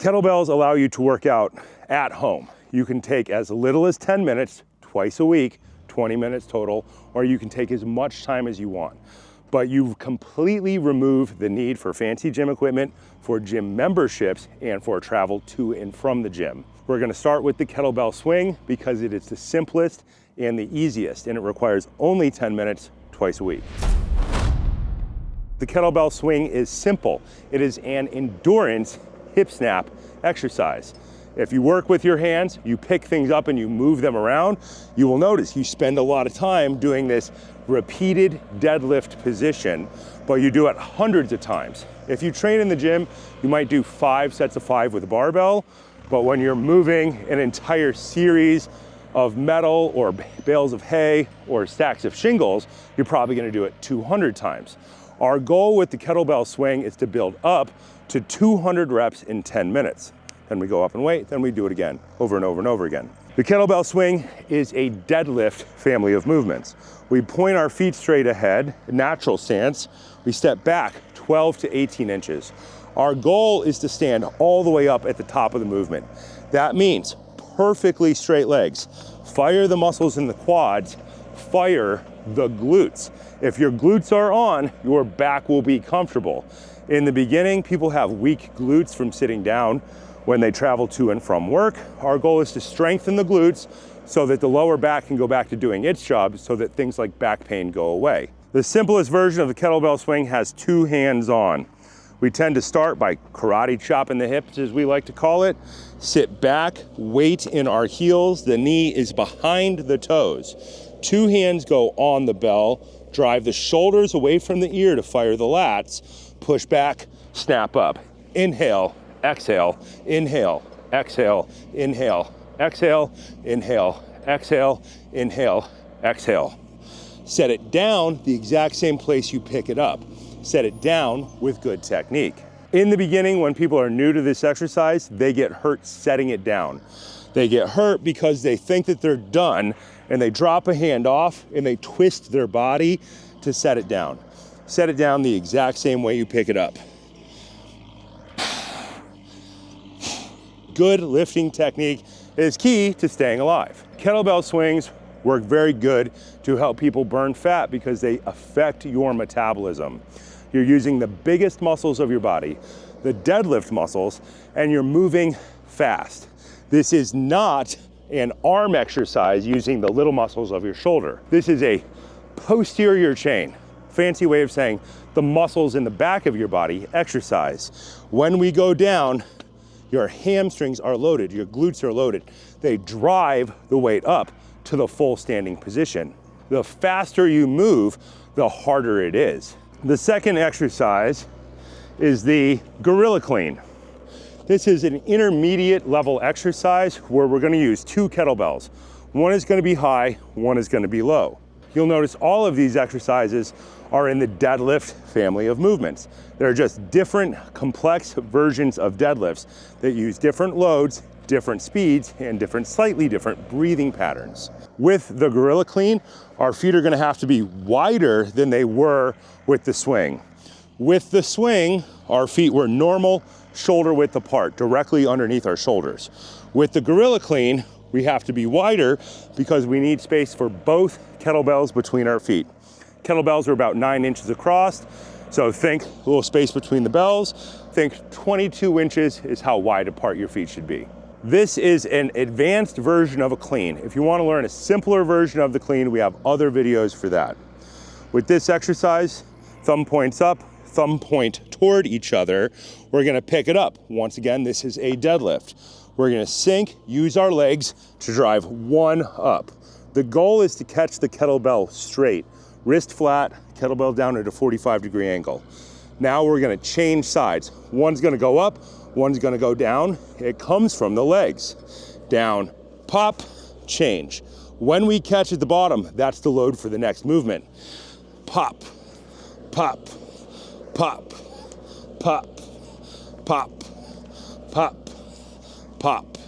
Kettlebells allow you to work out at home. You can take as little as 10 minutes twice a week, 20 minutes total, or you can take as much time as you want. But you've completely removed the need for fancy gym equipment, for gym memberships, and for travel to and from the gym. We're gonna start with the kettlebell swing because it is the simplest and the easiest, and it requires only 10 minutes twice a week. The kettlebell swing is simple. It is an endurance hip snap exercise. If you work with your hands, you pick things up and you move them around, you will notice you spend a lot of time doing this repeated deadlift position, but you do it hundreds of times. If you train in the gym, you might do 5 sets of 5 with a barbell, but when you're moving an entire series of metal or bales of hay or stacks of shingles, you're probably gonna do it 200 times. Our goal with the kettlebell swing is to build up to 200 reps in 10 minutes. Then we go up and wait, then we do it again, over and over and over again. The kettlebell swing is a deadlift family of movements. We point our feet straight ahead, natural stance. We step back 12 to 18 inches. Our goal is to stand all the way up at the top of the movement. That means perfectly straight legs. Fire the muscles in the quads, fire the glutes. If your glutes are on, your back will be comfortable. In the beginning, people have weak glutes from sitting down when they travel to and from work. Our goal is to strengthen the glutes so that the lower back can go back to doing its job so that things like back pain go away. The simplest version of the kettlebell swing has 2 hands on. We tend to start by karate chopping the hips, as we like to call it. Sit back, weight in our heels, the knee is behind the toes. 2 hands go on the bell, drive the shoulders away from the ear to fire the lats, push back, snap up. Inhale, exhale, inhale, exhale, inhale, exhale, inhale, exhale, inhale, exhale. Set it down the exact same place you pick it up. Set it down with good technique. In the beginning, when people are new to this exercise, they get hurt setting it down. They get hurt because they think that they're done and they drop a hand off and they twist their body to set it down. Set it down the exact same way you pick it up. Good lifting technique is key to staying alive. Kettlebell swings work very good to help people burn fat because they affect your metabolism. You're using the biggest muscles of your body, the deadlift muscles, and you're moving fast. This is not an arm exercise using the little muscles of your shoulder. This is a posterior chain. Fancy way of saying the muscles in the back of your body exercise. When we go down, your hamstrings are loaded, your glutes are loaded. They drive the weight up to the full standing position. The faster you move, the harder it is. The second exercise is the gorilla clean. This is an intermediate level exercise where we're gonna use 2 kettlebells. One is gonna be high, one is gonna be low. You'll notice all of these exercises are in the deadlift family of movements. They're just different complex versions of deadlifts that use different loads, different speeds, and slightly different breathing patterns. With the gorilla clean, our feet are gonna have to be wider than they were with the swing. With the swing, our feet were normal, shoulder width apart, directly underneath our shoulders. With the gorilla clean, we have to be wider because we need space for both kettlebells between our feet. Kettlebells are about 9 inches across, so think a little space between the bells. Think 22 inches is how wide apart your feet should be. This is an advanced version of a clean. If you want to learn a simpler version of the clean, we have other videos for that. With this exercise, thumb points up, thumb point toward each other. We're gonna pick it up. Once again, this is a deadlift. We're gonna sink, use our legs to drive 1 up. The goal is to catch the kettlebell straight, wrist flat, kettlebell down at a 45-degree angle. Now we're gonna change sides. One's gonna go up, one's gonna go down. It comes from the legs. Down, pop, change. When we catch at the bottom, that's the load for the next movement. Pop, pop, pop, pop, pop, pop, pop.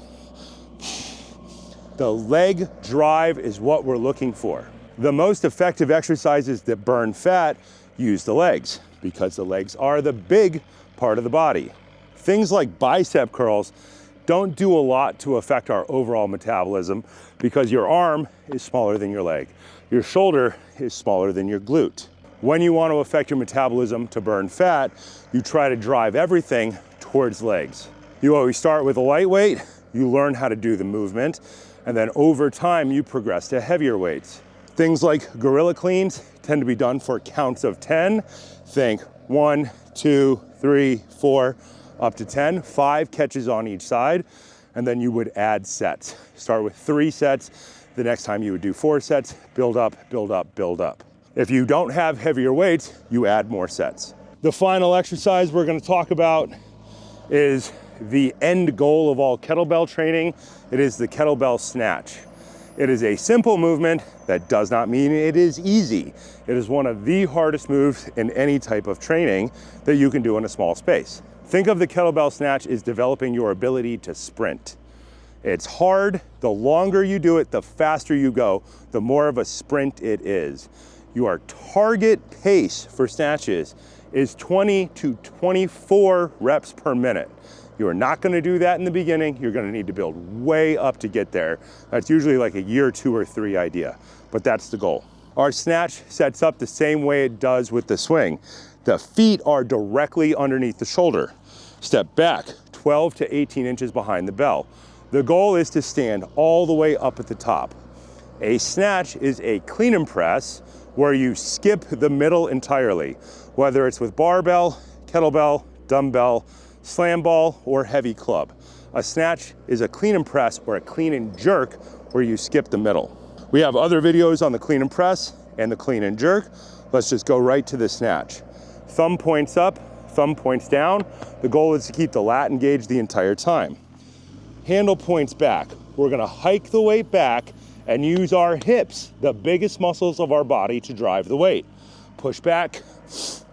The leg drive is what we're looking for. The most effective exercises that burn fat use the legs because the legs are the big part of the body. Things like bicep curls don't do a lot to affect our overall metabolism because your arm is smaller than your leg. Your shoulder is smaller than your glute. When you want to affect your metabolism to burn fat, you try to drive everything towards legs. You always start with a lightweight, you learn how to do the movement, and then over time you progress to heavier weights. Things like gorilla cleans tend to be done for counts of 10. Think 1, 2, 3, 4, up to 10, 5 catches on each side, and then you would add sets. Start with 3 sets, the next time you would do 4 sets, build up, build up, build up. If you don't have heavier weights, you add more sets. The final exercise we're gonna talk about is the end goal of all kettlebell training. It is the kettlebell snatch. It is a simple movement. That does not mean it is easy. It is one of the hardest moves in any type of training that you can do in a small space. Think of the kettlebell snatch as developing your ability to sprint. It's hard. The longer you do it, the faster you go, the more of a sprint it is. Your target pace for snatches is 20 to 24 reps per minute. You are not going to do that in the beginning. You're going to need to build way up to get there. That's usually like a year, 2 or 3 idea, but that's the goal. Our snatch sets up the same way it does with the swing. The feet are directly underneath the shoulder. Step back 12 to 18 inches behind the bell. The goal is to stand all the way up at the top. A snatch is a clean and press where you skip the middle entirely, whether it's with barbell, kettlebell, dumbbell, slam ball, or heavy club. A snatch is a clean and press or a clean and jerk where you skip the middle. We have other videos on the clean and press and the clean and jerk. Let's just go right to the snatch. Thumb points up, thumb points down. The goal is to keep the lat engaged the entire time. Handle points back. We're gonna hike the weight back and use our hips, the biggest muscles of our body, to drive the weight. Push back,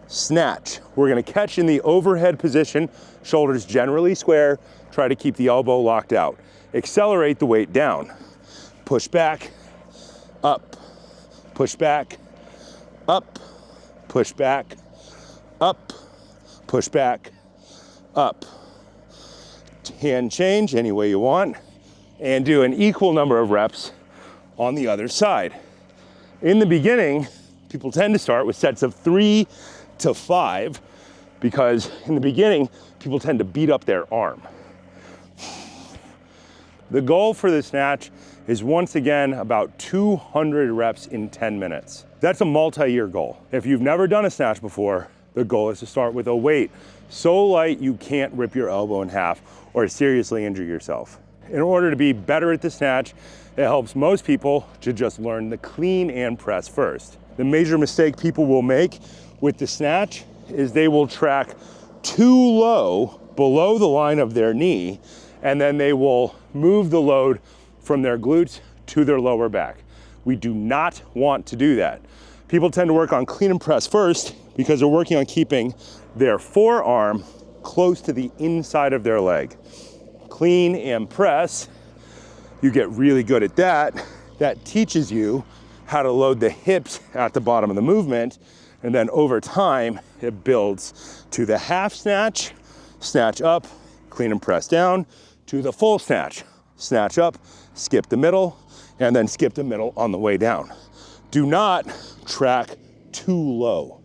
snatch. We're gonna catch in the overhead position, shoulders generally square, try to keep the elbow locked out. Accelerate the weight down. Push back, up, push back, up, push back, up, push back, up. Hand change any way you want, and do an equal number of reps on the other side. In the beginning, people tend to start with sets of 3 to 5 because in the beginning, people tend to beat up their arm. The goal for the snatch is once again about 200 reps in 10 minutes. That's a multi-year goal. If you've never done a snatch before, the goal is to start with a weight so light you can't rip your elbow in half or seriously injure yourself. In order to be better at the snatch, it helps most people to just learn the clean and press first. The major mistake people will make with the snatch is they will track too low below the line of their knee, and then they will move the load from their glutes to their lower back. We do not want to do that. People tend to work on clean and press first because they're working on keeping their forearm close to the inside of their leg. Clean and press, you get really good at that. That teaches you how to load the hips at the bottom of the movement, and then over time, it builds to the half snatch, snatch up, clean and press down, to the full snatch, snatch up, skip the middle, and then skip the middle on the way down. Do not track too low.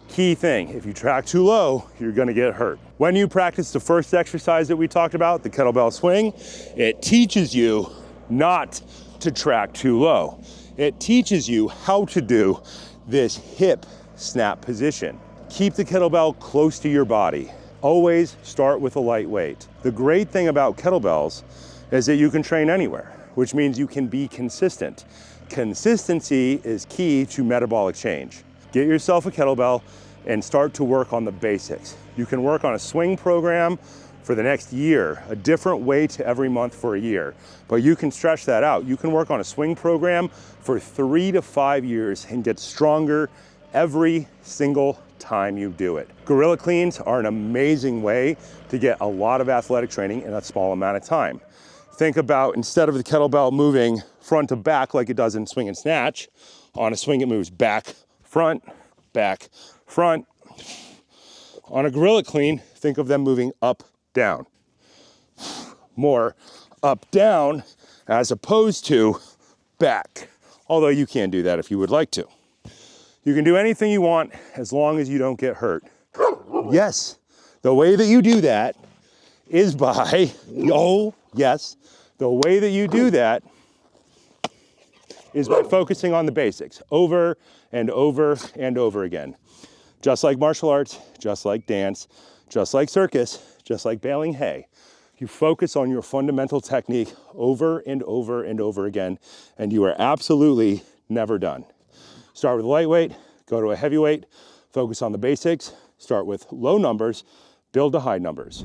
Key thing, if you track too low, you're gonna get hurt. When you practice the first exercise that we talked about, the kettlebell swing, it teaches you not to track too low. It teaches you how to do this hip snap position. Keep the kettlebell close to your body. Always start with a light weight. The great thing about kettlebells is that you can train anywhere, which means you can be consistent. Consistency is key to metabolic change. Get yourself a kettlebell and start to work on the basics. You can work on a swing program for the next year, a different weight every month for a year, but you can stretch that out. You can work on a swing program for 3 to 5 years and get stronger every single time you do it. Gorilla cleans are an amazing way to get a lot of athletic training in a small amount of time. Think about, instead of the kettlebell moving front to back like it does in swing and snatch, on a swing it moves back, front, back, front. On a gorilla clean, think of them moving up, down. More up, down, as opposed to back. Although you can do that if you would like to. You can do anything you want as long as you don't get hurt. Yes, the way that you do that is by, oh, yes, the way that you do that is by focusing on the basics over and over and over again. Just like martial arts, just like dance, just like circus, just like baling hay. You focus on your fundamental technique over and over and over again, and you are absolutely never done. Start with lightweight, go to a heavyweight, focus on the basics, start with low numbers, build to high numbers.